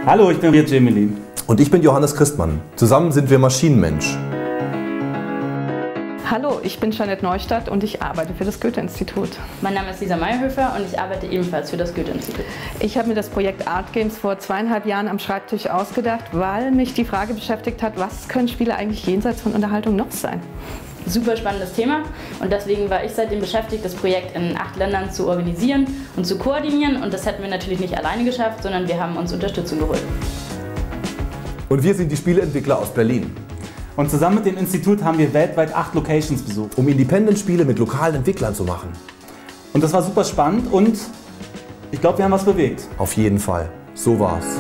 Hallo, ich bin Riet Gemeli. Und ich bin Johannes Christmann. Zusammen sind wir Maschinenmensch. Hallo, ich bin Jeanette Neustadt und ich arbeite für das Goethe-Institut. Mein Name ist Lisa Meyerhöfer und ich arbeite ebenfalls für das Goethe-Institut. Ich habe mir das Projekt Art Games vor 2,5 Jahren am Schreibtisch ausgedacht, weil mich die Frage beschäftigt hat, was können Spiele eigentlich jenseits von Unterhaltung noch sein? Super spannendes Thema und deswegen war ich seitdem beschäftigt, das Projekt in 8 Ländern zu organisieren und zu koordinieren, und das hätten wir natürlich nicht alleine geschafft, sondern wir haben uns Unterstützung geholt. Und wir sind die Spieleentwickler aus Berlin. Und zusammen mit dem Institut haben wir weltweit 8 Locations besucht. Um Independent-Spiele mit lokalen Entwicklern zu machen. Und das war super spannend und ich glaube, wir haben was bewegt. Auf jeden Fall. So war's.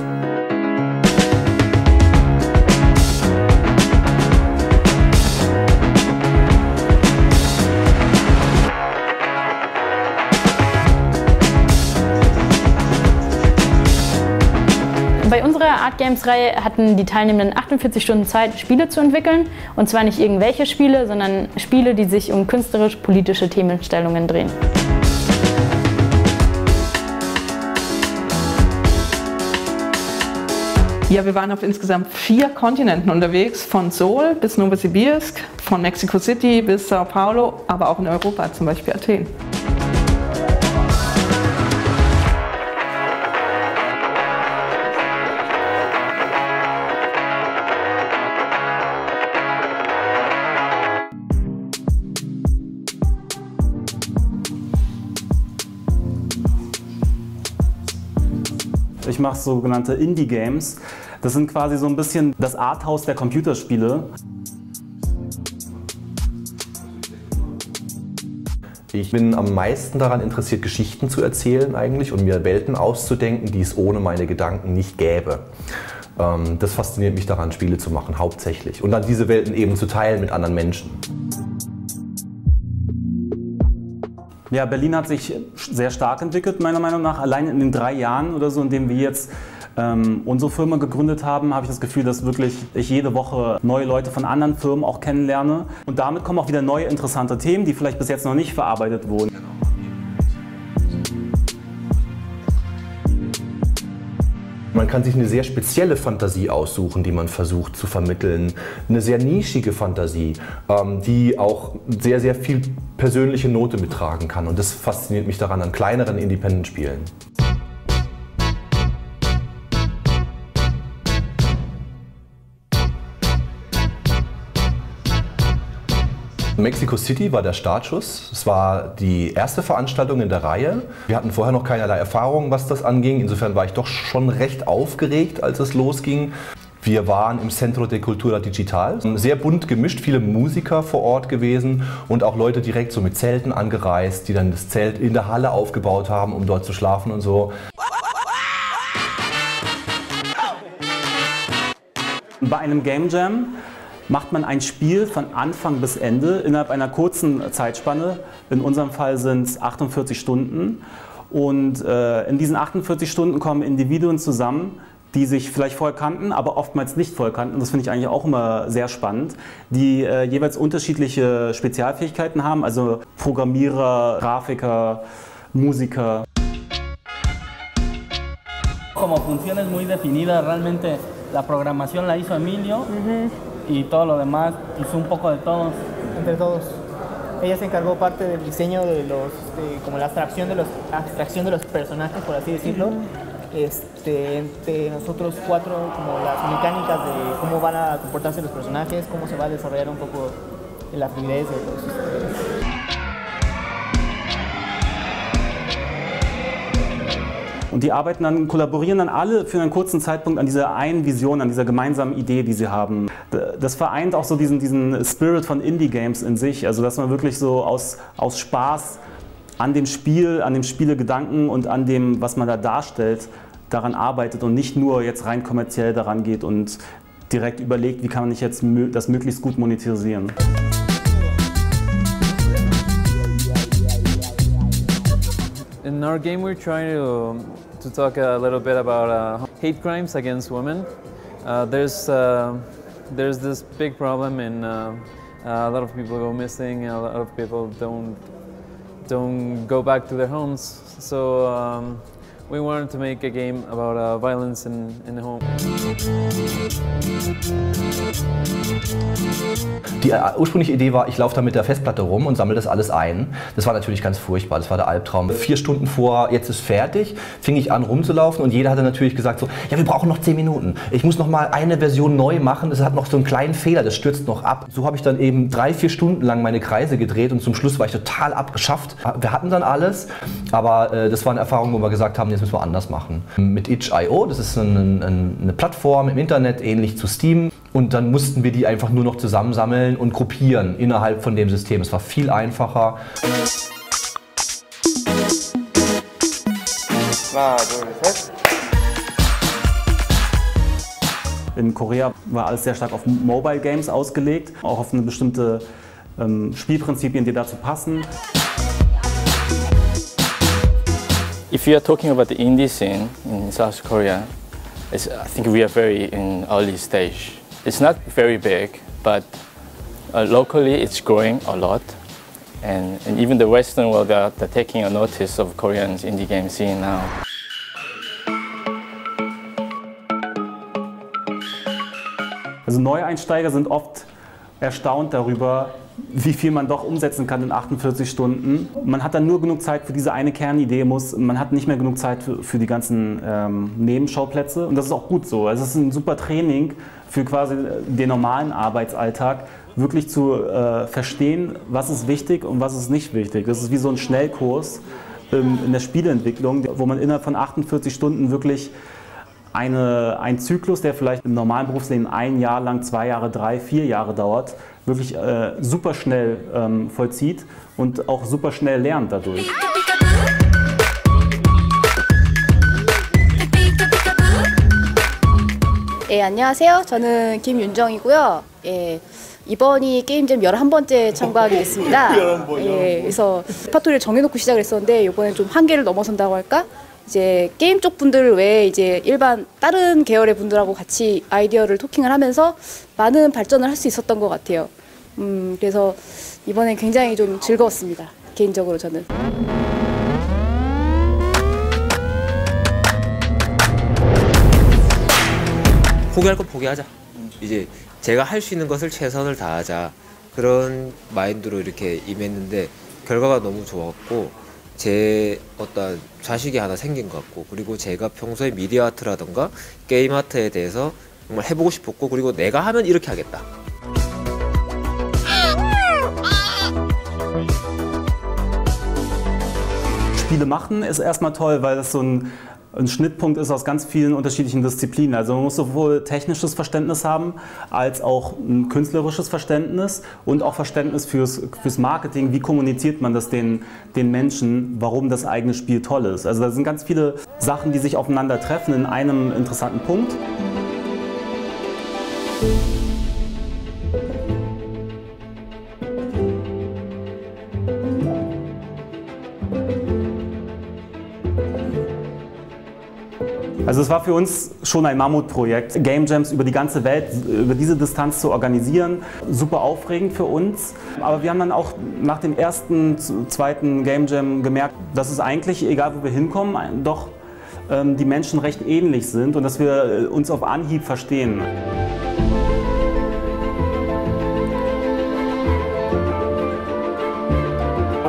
Bei unserer Art Games Reihe hatten die Teilnehmenden 48 Stunden Zeit, Spiele zu entwickeln. Und zwar nicht irgendwelche Spiele, sondern Spiele, die sich um künstlerisch-politische Themenstellungen drehen. Ja, wir waren auf insgesamt 4 Kontinenten unterwegs, von Seoul bis Novosibirsk, von Mexico City bis Sao Paulo, aber auch in Europa, zum Beispiel Athen. Ich mache sogenannte Indie-Games. Das sind quasi so ein bisschen das Arthouse der Computerspiele. Ich bin am meisten daran interessiert, Geschichten zu erzählen eigentlich und mir Welten auszudenken, die es ohne meine Gedanken nicht gäbe. Das fasziniert mich daran, Spiele zu machen, hauptsächlich. Und dann diese Welten eben zu teilen mit anderen Menschen. Ja, Berlin hat sich sehr stark entwickelt, meiner Meinung nach. Allein in den 3 Jahren oder so, in denen wir jetzt unsere Firma gegründet haben, habe ich das Gefühl, dass wirklich ich jede Woche neue Leute von anderen Firmen auch kennenlerne. Und damit kommen auch wieder neue interessante Themen, die vielleicht bis jetzt noch nicht verarbeitet wurden. Man kann sich eine sehr spezielle Fantasie aussuchen, die man versucht zu vermitteln. Eine sehr nischige Fantasie, die auch sehr, sehr viel persönliche Note mittragen kann. Und das fasziniert mich daran an kleineren Independent-Spielen. Mexico City war der Startschuss. Es war die erste Veranstaltung in der Reihe. Wir hatten vorher noch keinerlei Erfahrung, was das anging. Insofern war ich doch schon recht aufgeregt, als es losging. Wir waren im Centro de Cultura Digital. Sehr bunt gemischt, viele Musiker vor Ort gewesen und auch Leute direkt so mit Zelten angereist, die dann das Zelt in der Halle aufgebaut haben, um dort zu schlafen und so. Bei einem Game Jam macht man ein Spiel von Anfang bis Ende innerhalb einer kurzen Zeitspanne. In unserem Fall sind es 48 Stunden. Und in diesen 48 Stunden kommen Individuen zusammen, die sich vielleicht vorher kannten, aber oftmals nicht vorher kannten. Das finde ich eigentlich auch immer sehr spannend, die jeweils unterschiedliche Spezialfähigkeiten haben, also Programmierer, Grafiker, Musiker. Como función es muy definida, realmente la programación la hizo Emilio. Y todo lo demás hizo un poco de todos. Entre todos. Ella se encargó parte del diseño de los, como la abstracción de los personajes, por así decirlo. Entre nosotros 4, como las mecánicas de cómo van a comportarse los personajes, cómo se va a desarrollar un poco la fluidez de los Und die arbeiten dann, kollaborieren dann alle für einen kurzen Zeitpunkt an dieser einen Vision, an dieser gemeinsamen Idee, die sie haben. Das vereint auch so diesen Spirit von Indie-Games in sich, also dass man wirklich so aus Spaß an dem Spiel, an dem Spielegedanken und an dem, was man da darstellt, daran arbeitet und nicht nur jetzt rein kommerziell daran geht und direkt überlegt, wie kann man nicht jetzt das möglichst gut monetarisieren. In our game, we're trying to talk a little bit about hate crimes against women. There's this big problem in a lot of people go missing. A lot of people don't go back to their homes. So we wanted to make a game about violence in the home. Die ursprüngliche Idee war, ich laufe da mit der Festplatte rum und sammle das alles ein. Das war natürlich ganz furchtbar, das war der Albtraum. 4 Stunden vor, jetzt ist fertig, fing ich an rumzulaufen und jeder hatte natürlich gesagt so, ja, wir brauchen noch 10 Minuten. Ich muss noch mal eine Version neu machen, das hat noch so einen kleinen Fehler, das stürzt noch ab. So habe ich dann eben 3-4 Stunden lang meine Kreise gedreht und zum Schluss war ich total abgeschafft. Wir hatten dann alles, aber das war eine Erfahrung, wo wir gesagt haben, jetzt müssen wir anders machen. Mit itch.io, das ist eine Plattform im Internet, ähnlich zu Steam. Und dann mussten wir die einfach nur noch zusammensammeln und gruppieren innerhalb von dem System. Es war viel einfacher. In Korea war alles sehr stark auf Mobile Games ausgelegt, auch auf eine bestimmte Spielprinzipien, die dazu passen. If you are talking about the indie scene in South Korea, I think we are very in early stage. It's not very big, but locally it's growing a lot. And even the Western world, they're taking a notice of Koreans indie game scene now. Also Neueinsteiger sind oft erstaunt darüber, wie viel man doch umsetzen kann in 48 Stunden. Man hat dann nur genug Zeit für diese eine Kernidee, man hat nicht mehr genug Zeit für die ganzen Nebenschauplätze und das ist auch gut so. Also es ist ein super Training für quasi den normalen Arbeitsalltag, wirklich zu verstehen, was ist wichtig und was ist nicht wichtig. Das ist wie so ein Schnellkurs in der Spieleentwicklung, wo man innerhalb von 48 Stunden wirklich ein Zyklus, der vielleicht im normalen Berufsleben 1 Jahr lang, 2 Jahre, 3, 4 Jahre dauert, wirklich super schnell vollzieht und auch super schnell lernt dadurch. 예, 안녕하세요. 저는 김윤정이고요. 예, 이번이 게임잼 11번째 참가하게 됐습니다. 예, 그래서 레퍼토리를 정해놓고 시작을 했었는데 이번엔 좀 한계를 넘어선다고 할까? 이제 게임 쪽 분들 외에 이제 일반 다른 계열의 분들하고 같이 아이디어를 토킹을 하면서 많은 발전을 할 수 있었던 것 같아요. 그래서 이번엔 굉장히 좀 즐거웠습니다. 개인적으로 저는. 포기할 건 포기하자. 이제 제가 할 수 있는 것을 최선을 다하자. 그런 마인드로 이렇게 임했는데 결과가 너무 좋았고 제 어떤 자식이 하나 생긴 것 같고 그리고 제가 평소에 미디어 아트라던가 게임 아트에 대해서 정말 해보고 싶었고 그리고 내가 하면 이렇게 하겠다. Spiele machen ist erstmal toll, weil das so ein Schnittpunkt ist aus ganz vielen unterschiedlichen Disziplinen. Also man muss sowohl technisches Verständnis haben, als auch ein künstlerisches Verständnis und auch Verständnis fürs Marketing. Wie kommuniziert man das den Menschen, warum das eigene Spiel toll ist? Also da sind ganz viele Sachen, die sich aufeinandertreffen in einem interessanten Punkt. Also es war für uns schon ein Mammutprojekt, Game Jams über die ganze Welt, über diese Distanz zu organisieren. Super aufregend für uns. Aber wir haben dann auch nach dem ersten, zweiten Game Jam gemerkt, dass es eigentlich, egal wo wir hinkommen, doch die Menschen recht ähnlich sind und dass wir uns auf Anhieb verstehen.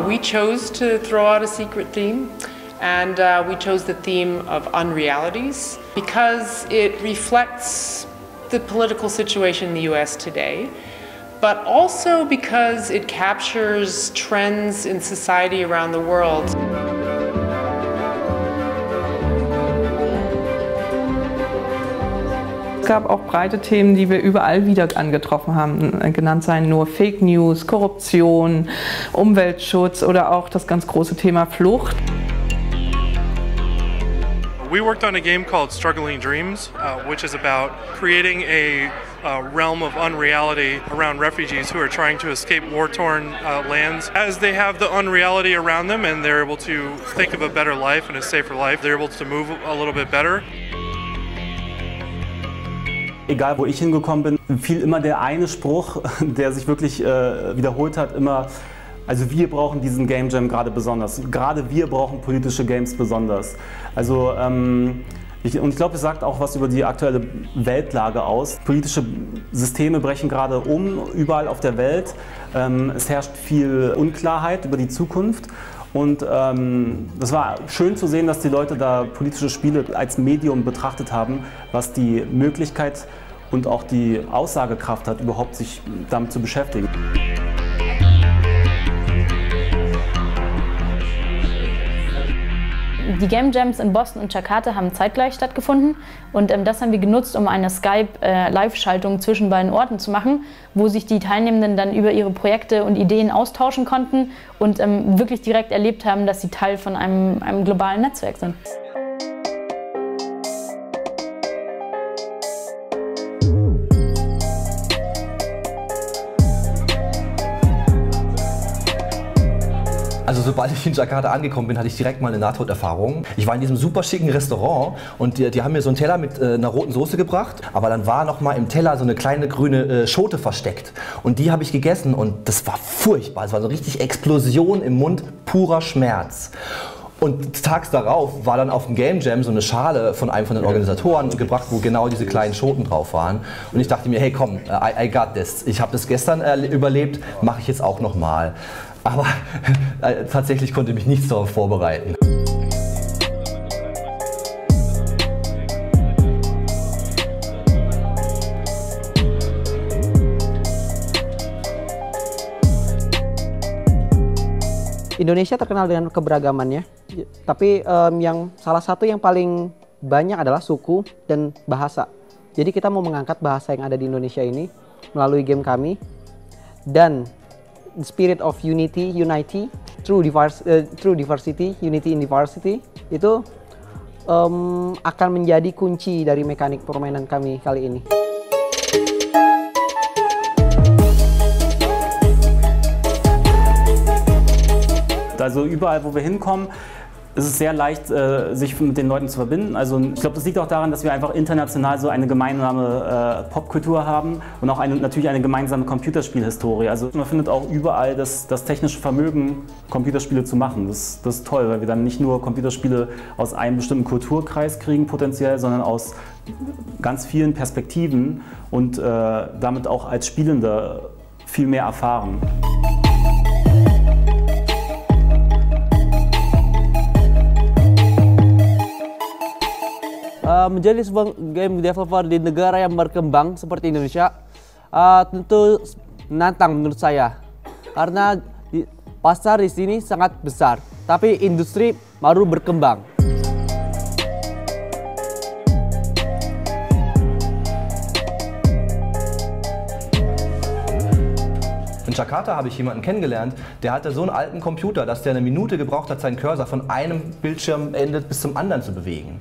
We chose to throw out a secret theme. And we chose the theme of unrealities because it reflects the political situation in the US today, but also because it captures trends in society around the world. Es gab auch breite Themen, die wir überall wieder angetroffen haben. Genannt seien nur Fake News, Korruption, Umweltschutz oder auch das ganz große Thema Flucht. We worked on a game called Struggling Dreams, which is about creating a realm of unreality around refugees who are trying to escape war-torn lands. As they have the unreality around them and they're able to think of a better life and a safer life, they're able to move a little bit better. Egal wo ich hingekommen bin, fiel immer der eine Spruch, der sich wirklich wiederholt hat, immer Also wir brauchen diesen Game Jam gerade besonders. Gerade wir brauchen politische Games besonders. Also ich glaube, es sagt auch was über die aktuelle Weltlage aus. Politische Systeme brechen gerade um, überall auf der Welt. Es herrscht viel Unklarheit über die Zukunft. Und das war schön zu sehen, dass die Leute da politische Spiele als Medium betrachtet haben, was die Möglichkeit und auch die Aussagekraft hat, überhaupt sich damit zu beschäftigen. Die Game Jams in Boston und Jakarta haben zeitgleich stattgefunden und das haben wir genutzt, um eine Skype-Live-Schaltung zwischen beiden Orten zu machen, wo sich die Teilnehmenden dann über ihre Projekte und Ideen austauschen konnten und wirklich direkt erlebt haben, dass sie Teil von einem globalen Netzwerk sind. Also sobald ich in Jakarta angekommen bin, hatte ich direkt mal eine Nahtoderfahrung. Ich war in diesem super schicken Restaurant und die haben mir so einen Teller mit einer roten Soße gebracht, aber dann war noch mal im Teller so eine kleine grüne Schote versteckt und die habe ich gegessen und das war furchtbar. Es war so richtig Explosion im Mund, purer Schmerz. Und tags darauf war dann auf dem Game Jam so eine Schale von einem von den Organisatoren gebracht, wo genau diese kleinen Schoten drauf waren. Und ich dachte mir, hey komm, I got this. Ich habe das gestern überlebt, mache ich jetzt auch noch mal. Aber tatsächlich konnte mich nichts darauf vorbereiten. Indonesia terkenal dengan keberagamannya, tapi salah satu yang paling banyak adalah suku dan bahasa. Jadi kita mau mengangkat bahasa yang ada di Indonesia ini melalui game kami dan the spirit of unity through diversity, unity in diversity itu akan menjadi kunci dari mekanik permainan kami kali ini. Also überall, wo wir hinkommen, ist es sehr leicht, sich mit den Leuten zu verbinden. Also ich glaube, das liegt auch daran, dass wir einfach international so eine gemeinsame Popkultur haben und auch natürlich eine gemeinsame Computerspielhistorie. Also man findet auch überall das technische Vermögen, Computerspiele zu machen. Das ist toll, weil wir dann nicht nur Computerspiele aus einem bestimmten Kulturkreis kriegen potenziell, sondern aus ganz vielen Perspektiven und damit auch als Spielende viel mehr erfahren. Menjadi sebuah game developer di negara yang berkembang seperti Indonesia tentu menantang menurut saya karena pasar di sini sangat besar, tapi industri baru berkembang. In Jakarta habe ich jemanden kennengelernt, der hatte so einen alten Computer, dass der eine Minute gebraucht hat, seinen Cursor von einem Bildschirmende bis zum anderen zu bewegen.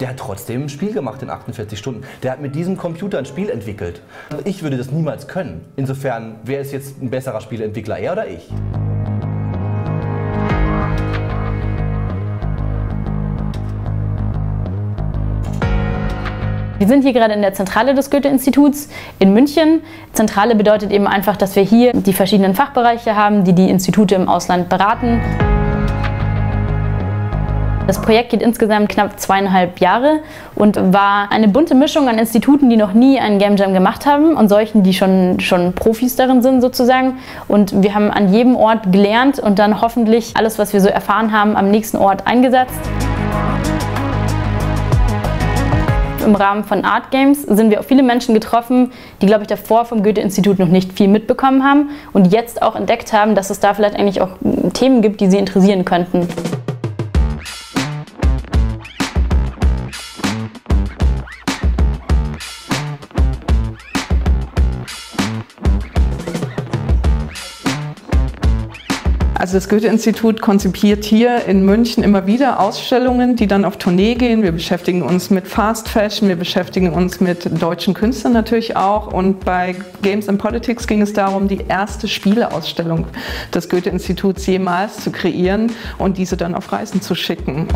Der hat trotzdem ein Spiel gemacht in 48 Stunden. Der hat mit diesem Computer ein Spiel entwickelt. Ich würde das niemals können. Insofern, wer ist jetzt ein besserer Spieleentwickler, er oder ich? Wir sind hier gerade in der Zentrale des Goethe-Instituts in München. Zentrale bedeutet eben einfach, dass wir hier die verschiedenen Fachbereiche haben, die Institute im Ausland beraten. Das Projekt geht insgesamt knapp 2,5 Jahre und war eine bunte Mischung an Instituten, die noch nie einen Game Jam gemacht haben und solchen, die schon Profis darin sind sozusagen. Und wir haben an jedem Ort gelernt und dann hoffentlich alles, was wir so erfahren haben, am nächsten Ort eingesetzt. Im Rahmen von Art Games sind wir auf viele Menschen getroffen, die, glaube ich, davor vom Goethe-Institut noch nicht viel mitbekommen haben und jetzt auch entdeckt haben, dass es da vielleicht eigentlich auch Themen gibt, die sie interessieren könnten. Also das Goethe-Institut konzipiert hier in München immer wieder Ausstellungen, die dann auf Tournee gehen. Wir beschäftigen uns mit Fast Fashion, wir beschäftigen uns mit deutschen Künstlern natürlich auch. Und bei Games and Politics ging es darum, die erste Spieleausstellung des Goethe-Instituts jemals zu kreieren und diese dann auf Reisen zu schicken.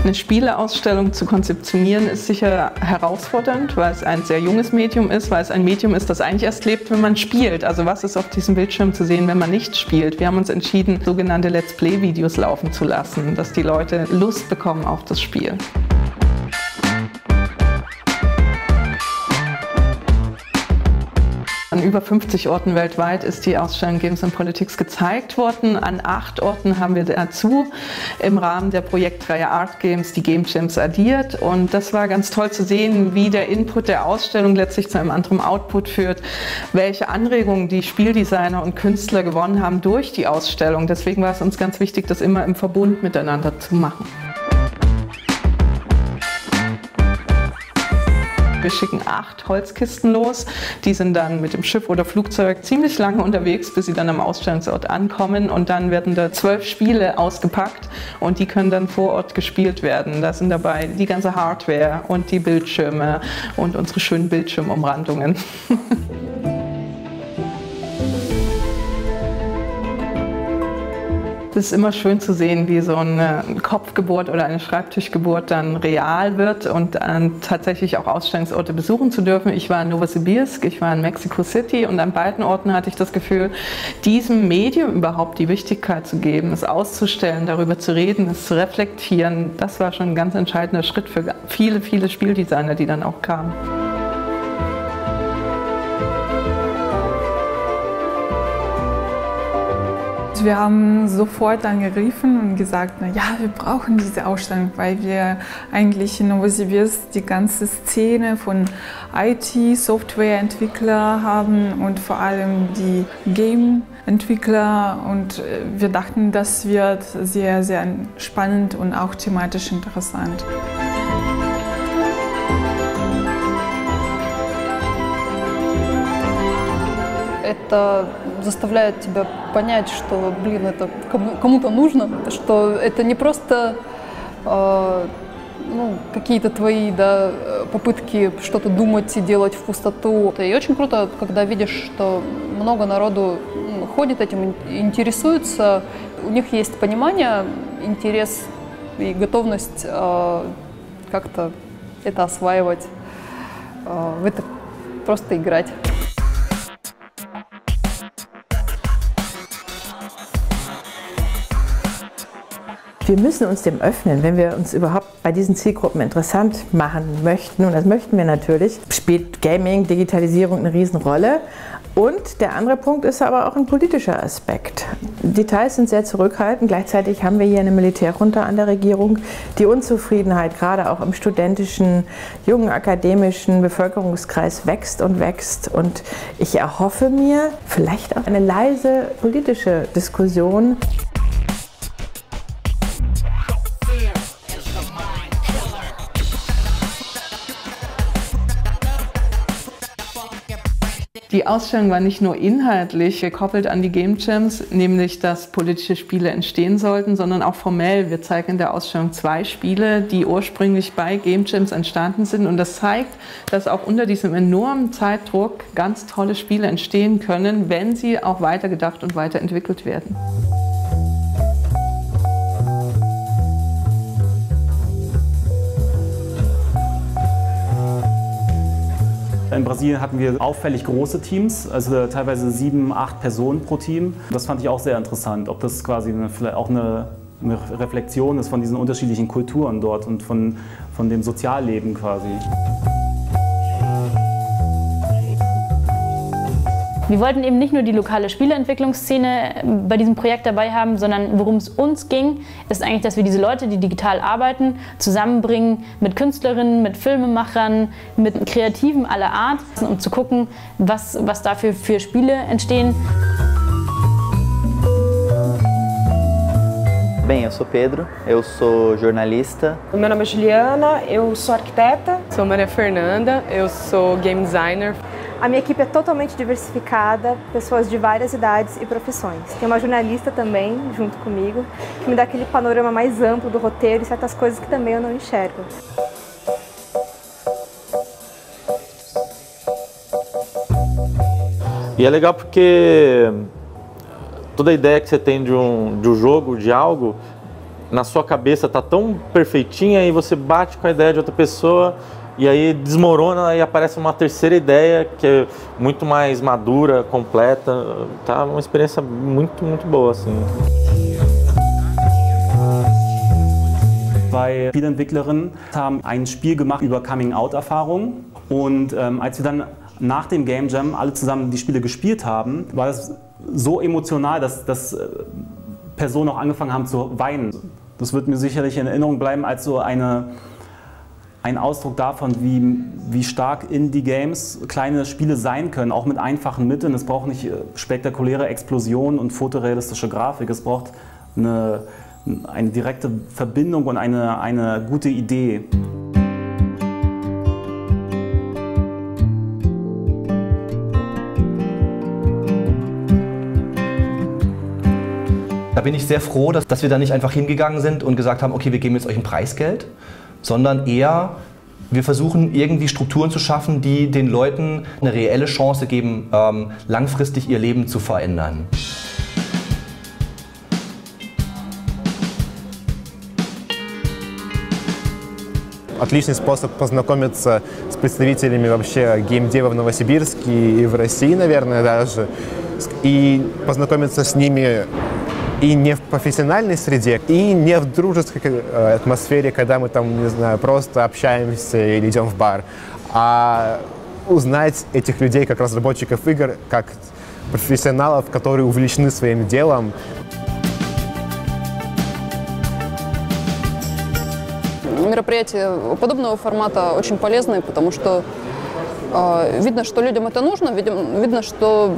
Eine Spieleausstellung zu konzeptionieren ist sicher herausfordernd, weil es ein sehr junges Medium ist, weil es ein Medium ist, das eigentlich erst lebt, wenn man spielt. Also was ist auf diesem Bildschirm zu sehen, wenn man nicht spielt? Wir haben uns entschieden, sogenannte Let's Play-Videos laufen zu lassen, dass die Leute Lust bekommen auf das Spiel. An über 50 Orten weltweit ist die Ausstellung Games and Politics gezeigt worden. An 8 Orten haben wir dazu im Rahmen der Projektreihe Art Games die Game Jams addiert. Und das war ganz toll zu sehen, wie der Input der Ausstellung letztlich zu einem anderen Output führt, welche Anregungen die Spieldesigner und Künstler gewonnen haben durch die Ausstellung. Deswegen war es uns ganz wichtig, das immer im Verbund miteinander zu machen. Wir schicken 8 Holzkisten los. Die sind dann mit dem Schiff oder Flugzeug ziemlich lange unterwegs, bis sie dann am Ausstellungsort ankommen. Und dann werden da 12 Spiele ausgepackt und die können dann vor Ort gespielt werden. Da sind dabei die ganze Hardware und die Bildschirme und unsere schönen Bildschirmumrandungen. Es ist immer schön zu sehen, wie so eine Kopfgeburt oder eine Schreibtischgeburt dann real wird und tatsächlich auch Ausstellungsorte besuchen zu dürfen. Ich war in Novosibirsk, ich war in Mexico City und an beiden Orten hatte ich das Gefühl, diesem Medium überhaupt die Wichtigkeit zu geben, es auszustellen, darüber zu reden, es zu reflektieren. Das war schon ein ganz entscheidender Schritt für viele, viele Spieldesigner, die dann auch kamen. Wir haben sofort angerufen und gesagt, na ja, wir brauchen diese Ausstellung, weil wir eigentlich in Novosibirsk die ganze Szene von IT, Softwareentwickler haben und vor allem die Game-Entwickler. Und wir dachten, das wird sehr, sehr spannend und auch thematisch interessant. Это заставляет тебя понять, что, блин, это кому-то нужно, что это не просто какие-то твои попытки что-то думать и делать в пустоту. И очень круто, когда видишь, что много народу ходит этим, интересуется, у них есть понимание, интерес и готовность как-то это осваивать, в это просто играть. Wir müssen uns dem öffnen, wenn wir uns überhaupt bei diesen Zielgruppen interessant machen möchten, und das möchten wir natürlich, spielt Gaming, Digitalisierung eine Riesenrolle. Und der andere Punkt ist aber auch ein politischer Aspekt. Details sind sehr zurückhaltend, gleichzeitig haben wir hier eine Militärjunta an der Regierung. Die Unzufriedenheit, gerade auch im studentischen, jungen akademischen Bevölkerungskreis wächst und wächst. Und ich erhoffe mir vielleicht auch eine leise politische Diskussion. Die Ausstellung war nicht nur inhaltlich gekoppelt an die Game Jams, nämlich dass politische Spiele entstehen sollten, sondern auch formell. Wir zeigen in der Ausstellung 2 Spiele, die ursprünglich bei Game Jams entstanden sind. Und das zeigt, dass auch unter diesem enormen Zeitdruck ganz tolle Spiele entstehen können, wenn sie auch weitergedacht und weiterentwickelt werden. In Brasilien hatten wir auffällig große Teams, also teilweise 7, 8 Personen pro Team. Das fand ich auch sehr interessant, ob das quasi auch eine Reflexion ist von diesen unterschiedlichen Kulturen dort und von dem Sozialleben quasi. Wir wollten eben nicht nur die lokale Spieleentwicklungsszene bei diesem Projekt dabei haben, sondern worum es uns ging, ist eigentlich, dass wir diese Leute, die digital arbeiten, zusammenbringen mit Künstlerinnen, mit Filmemachern, mit Kreativen aller Art, um zu gucken, was dafür für Spiele entstehen. Bem, eu sou Pedro, eu sou jornalista. Meu nome é Juliana, eu sou arquiteta. Sou Maria Fernanda, eu sou game designer. A minha equipe é totalmente diversificada, pessoas de várias idades e profissões. Tem uma jornalista também, junto comigo, que me dá aquele panorama mais amplo do roteiro e certas coisas que também eu não enxergo. E é legal porque toda a ideia que você tem de um jogo, de algo, na sua cabeça tá tão perfeitinha e você bate com a ideia de outra pessoa e aí desmorona e aparece uma terceira ideia que é muito mais madura, completa. Tá uma experiência muito, muito boa, assim. Zwei Spieleentwicklerinnen haben ein Spiel gemacht über Coming-out-Erfahrungen und als wir dann nach dem Game Jam alle zusammen die Spiele gespielt haben, war das so emotional, dass Personen auch angefangen haben zu weinen. Das wird mir sicherlich in Erinnerung bleiben als so ein Ausdruck davon, wie stark Indie-Games, kleine Spiele sein können, auch mit einfachen Mitteln. Es braucht nicht spektakuläre Explosionen und fotorealistische Grafik, es braucht eine direkte Verbindung und eine gute Idee. Da bin ich sehr froh, dass wir da nicht einfach hingegangen sind und gesagt haben, okay, wir geben jetzt euch ein Preisgeld, sondern eher, wir versuchen irgendwie Strukturen zu schaffen, die den Leuten eine reelle Chance geben, langfristig ihr Leben zu verändern. Отличный способ познакомиться с представителями вообще геймдева в Новосибирске и в России, наверное, даже. И познакомиться с ними и не в профессиональной среде, и не в дружеской атмосфере, когда мы там, не знаю, просто общаемся или идем в бар, а узнать этих людей как разработчиков игр, как профессионалов, которые увлечены своим делом. Мероприятия подобного формата очень полезные, потому что видно, что людям это нужно, видно, что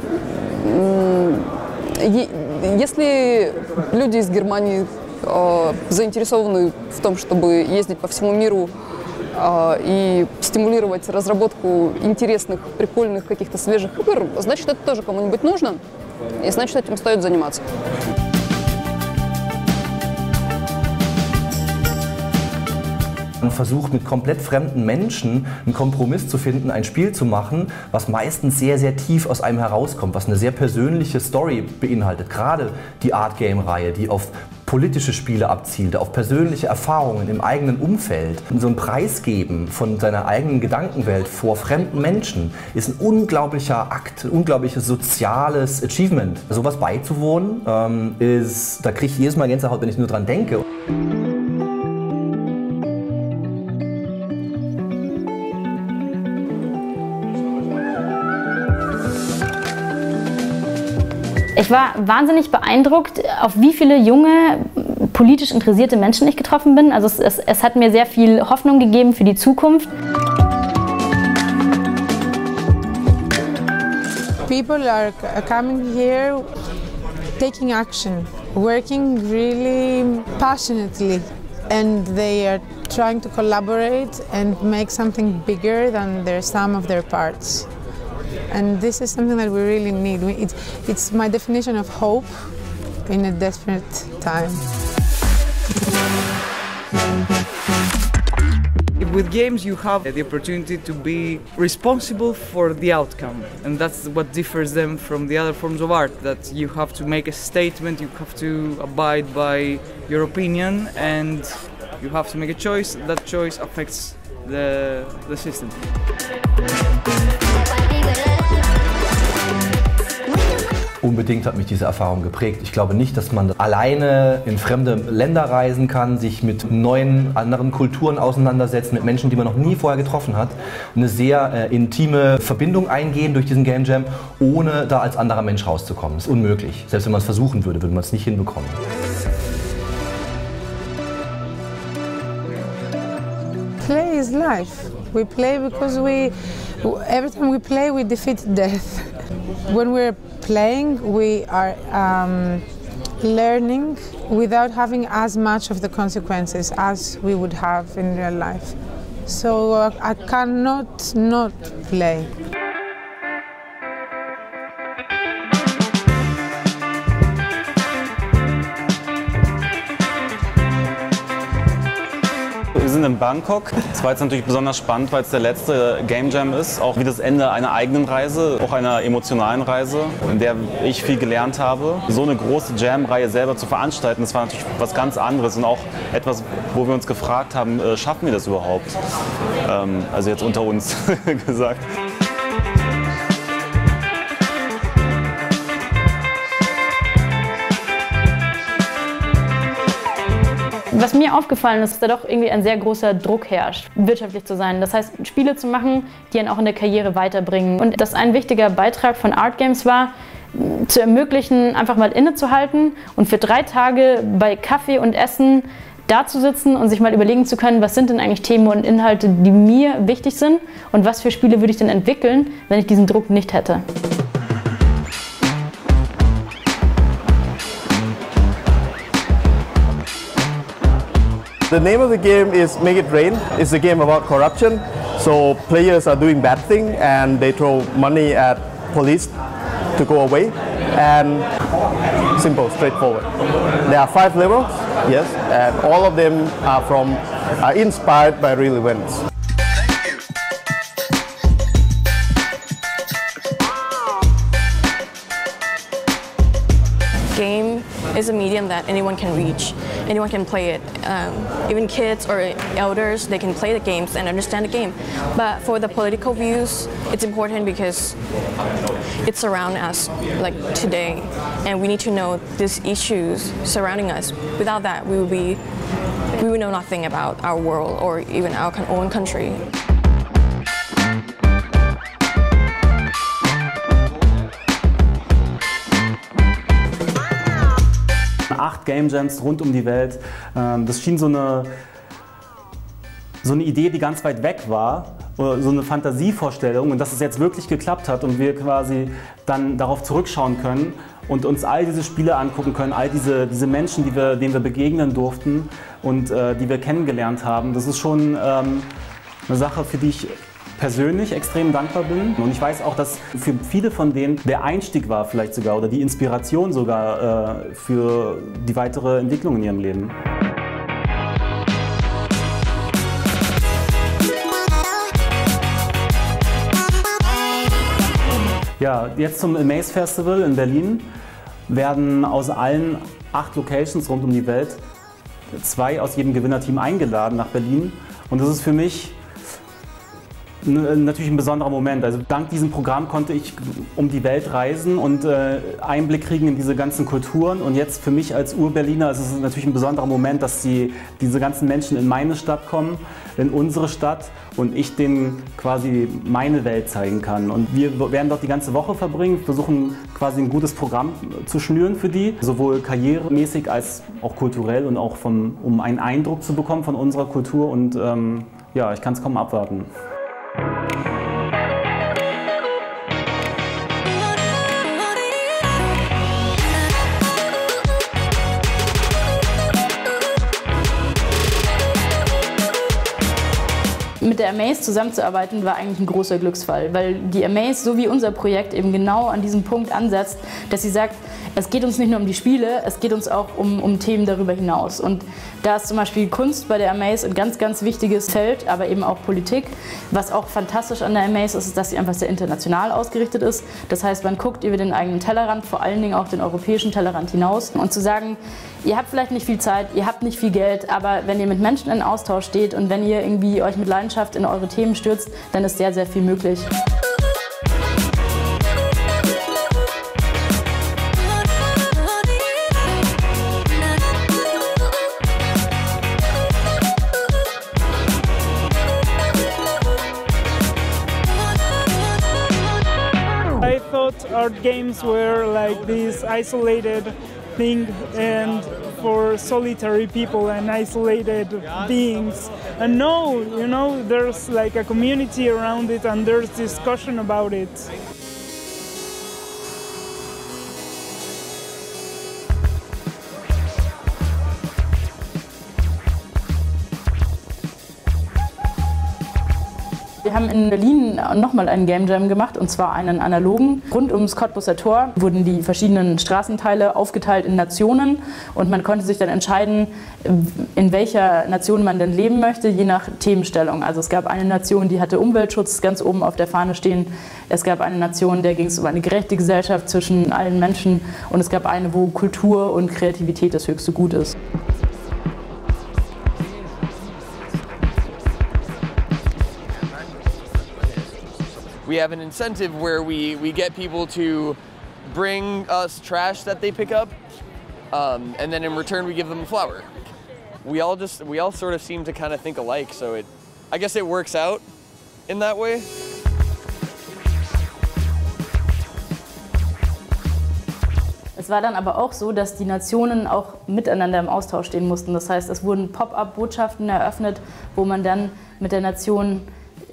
если люди из Германии заинтересованы в том, чтобы ездить по всему миру и стимулировать разработку интересных, прикольных, каких-то свежих игр, значит, это тоже кому-нибудь нужно, и значит, этим стоит заниматься. Man versucht mit komplett fremden Menschen einen Kompromiss zu finden, ein Spiel zu machen, was meistens sehr, sehr tief aus einem herauskommt, was eine sehr persönliche Story beinhaltet. Gerade die Art Game-Reihe, die auf politische Spiele abzielte, auf persönliche Erfahrungen im eigenen Umfeld. So ein Preisgeben von seiner eigenen Gedankenwelt vor fremden Menschen ist ein unglaublicher Akt, ein unglaubliches soziales Achievement. Sowas beizuwohnen, da kriege ich jedes Mal Gänsehaut, wenn ich nur dran denke. Ich war wahnsinnig beeindruckt, auf wie viele junge, politisch interessierte Menschen ich getroffen bin. Also es hat mir sehr viel Hoffnung gegeben für die Zukunft. People are coming here, taking action, working really passionately, and they are trying to collaborate and make something bigger than the sum of their parts. And this is something that we really need. It's my definition of hope in a desperate time. With games you have the opportunity to be responsible for the outcome, and that's what differs them from the other forms of art, that you have to make a statement, you have to abide by your opinion, and you have to make a choice. That choice affects the system. Unbedingt hat mich diese Erfahrung geprägt. Ich glaube nicht, dass man alleine in fremde Länder reisen kann, sich mit neuen, anderen Kulturen auseinandersetzt, mit Menschen, die man noch nie vorher getroffen hat, eine sehr intime Verbindung eingehen durch diesen Game Jam, ohne da als anderer Mensch rauszukommen. Das ist unmöglich. Selbst wenn man es versuchen würde, würde man es nicht hinbekommen. Play is life. We play because every time we play, we defeat death. When we're playing, we are learning without having as much of the consequences as we would have in real life. So I cannot not play. Wir sind sind in Bangkok. Es war jetzt natürlich besonders spannend, weil es der letzte Game Jam ist, auch wie das Ende einer eigenen Reise, auch einer emotionalen Reise, in der ich viel gelernt habe. So eine große Jam-Reihe selber zu veranstalten, das war natürlich was ganz anderes und auch etwas, wo wir uns gefragt haben, schaffen wir das überhaupt? Also jetzt unter uns gesagt. Was mir aufgefallen ist, dass da doch irgendwie ein sehr großer Druck herrscht, wirtschaftlich zu sein. Das heißt, Spiele zu machen, die einen auch in der Karriere weiterbringen. Und dass ein wichtiger Beitrag von Art Games war, zu ermöglichen, einfach mal innezuhalten und für 3 Tage bei Kaffee und Essen da zu sitzen und sich mal überlegen zu können, was sind denn eigentlich Themen und Inhalte, die mir wichtig sind und was für Spiele würde ich denn entwickeln, wenn ich diesen Druck nicht hätte. The name of the game is Make It Rain. It's a game about corruption. So players are doing bad things and they throw money at police to go away. And simple, straightforward. There are 5 levels, yes, and all of them are inspired by real events. Game is a medium that anyone can reach. Anyone can play it. Even kids or elders, they can play the games and understand the game. But for the political views, it's important because it surrounds us like today, and we need to know these issues surrounding us. Without that, we will know nothing about our world or even our own country. 8 Game Jams rund um die Welt. Das schien so eine Idee, die ganz weit weg war, so eine Fantasievorstellung, und dass es jetzt wirklich geklappt hat und wir quasi dann darauf zurückschauen können und uns all diese Spiele angucken können, all diese Menschen, denen wir begegnen durften und die wir kennengelernt haben. Das ist schon eine Sache, für die ich persönlich extrem dankbar bin. Und ich weiß auch, dass für viele von denen der Einstieg war vielleicht sogar oder die Inspiration sogar für die weitere Entwicklung in ihrem Leben. Ja, jetzt zum Amaze Festival in Berlin werden aus allen 8 Locations rund um die Welt 2 aus jedem Gewinnerteam eingeladen nach Berlin. Und das ist für mich natürlich ein besonderer Moment. Also dank diesem Programm konnte ich um die Welt reisen und Einblick kriegen in diese ganzen Kulturen. Und jetzt für mich als Ur-Berliner ist es natürlich ein besonderer Moment, dass diese ganzen Menschen in meine Stadt kommen, in unsere Stadt, und ich denen quasi meine Welt zeigen kann. Und wir werden dort die ganze Woche verbringen, versuchen quasi ein gutes Programm zu schnüren für die, sowohl karrieremäßig als auch kulturell, und auch um einen Eindruck zu bekommen von unserer Kultur. Und ja, ich kann es kaum abwarten. Mit der Amaze zusammenzuarbeiten war eigentlich ein großer Glücksfall, weil die Amaze, so wie unser Projekt, eben genau an diesem Punkt ansetzt, dass sie sagt, es geht uns nicht nur um die Spiele, es geht uns auch um Themen darüber hinaus. Und da ist zum Beispiel Kunst bei der Amaze ein ganz, ganz wichtiges Feld, aber eben auch Politik. Was auch fantastisch an der Amaze ist, dass sie einfach sehr international ausgerichtet ist. Das heißt, man guckt über den eigenen Tellerrand, vor allen Dingen auch den europäischen Tellerrand hinaus. Und zu sagen, ihr habt vielleicht nicht viel Zeit, ihr habt nicht viel Geld, aber wenn ihr mit Menschen in Austausch steht und wenn ihr irgendwie euch mit Leidenschaft in eure Themen stürzt, dann ist sehr, sehr viel möglich. I thought art games were like this isolated thing and for solitary people and isolated beings. And no, you know, there's like a community around it and there's discussion about it. Wir wir haben in Berlin nochmal einen Game Jam gemacht, und zwar einen analogen. Rund ums Cottbuser Tor wurden die verschiedenen Straßenteile aufgeteilt in Nationen und man konnte sich dann entscheiden, in welcher Nation man denn leben möchte, je nach Themenstellung. Also es gab eine Nation, die hatte Umweltschutz ganz oben auf der Fahne stehen. Es gab eine Nation, der ging es um eine gerechte Gesellschaft zwischen allen Menschen, und es gab eine, wo Kultur und Kreativität das höchste Gut ist. We have an incentive where we get people to bring us trash that they pick up, and then in return we give them a flower. We all sort of seem to kind of think alike, so I guess it works out in that way. Es war dann aber auch so, dass die Nationen auch miteinander im Austausch stehen mussten. Das heißt, es wurden Pop-up-Botschaften eröffnet, wo man dann mit der Nation,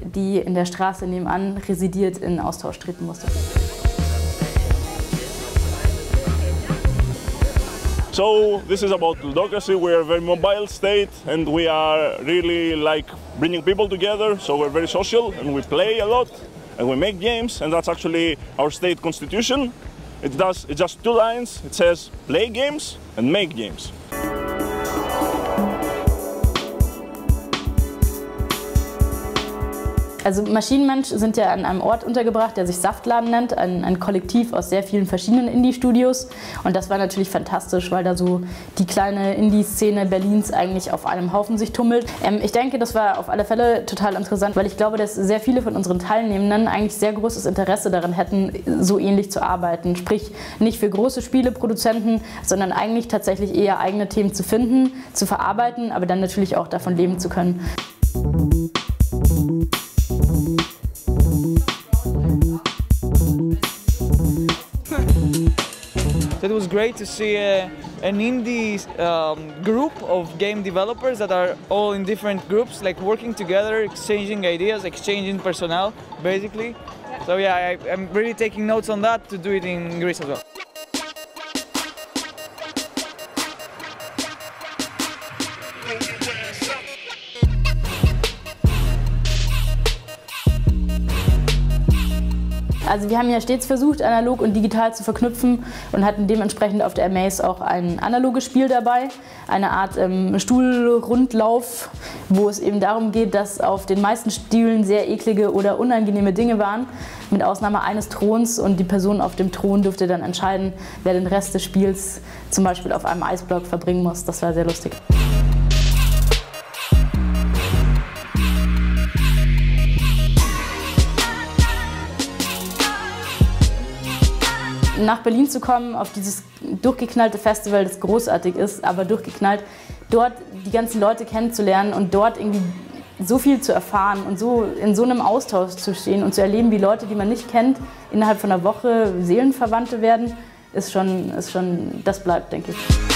die in der Straße nebenan residiert, in Austausch treten musste. So this is about Ludocracy. We are a very mobile state and we are really like bringing people together. So we're very social and we play a lot and we make games, and that's actually our state constitution. It's just 2 lines. It says play games and make games. Also Maschinenmensch sind ja an einem Ort untergebracht, der sich Saftladen nennt, ein Kollektiv aus sehr vielen verschiedenen Indie-Studios. Und das war natürlich fantastisch, weil da so die kleine Indie-Szene Berlins eigentlich auf einem Haufen sich tummelt. Ich denke, das war auf alle Fälle total interessant, weil ich glaube, dass sehr viele von unseren Teilnehmenden eigentlich sehr großes Interesse daran hätten, so ähnlich zu arbeiten. Sprich, nicht für große Spieleproduzenten, sondern eigentlich tatsächlich eher eigene Themen zu finden, zu verarbeiten, aber dann natürlich auch davon leben zu können. So it was great to see an indie group of game developers that are all in different groups, like working together, exchanging ideas, exchanging personnel, basically. So yeah, I'm really taking notes on that to do it in Greece as well. Also wir haben ja stets versucht, analog und digital zu verknüpfen und hatten dementsprechend auf der Amaze auch ein analoges Spiel dabei. Eine Art Stuhlrundlauf, wo es eben darum geht, dass auf den meisten Stühlen sehr eklige oder unangenehme Dinge waren, mit Ausnahme eines Throns, und die Person auf dem Thron durfte dann entscheiden, wer den Rest des Spiels zum Beispiel auf einem Eisblock verbringen muss. Das war sehr lustig. Nach Berlin zu kommen, auf dieses durchgeknallte Festival, das großartig ist, aber durchgeknallt, dort die ganzen Leute kennenzulernen und dort irgendwie so viel zu erfahren und so in so einem Austausch zu stehen und zu erleben, wie Leute, die man nicht kennt, innerhalb von einer Woche Seelenverwandte werden, ist schon, das bleibt, denke ich.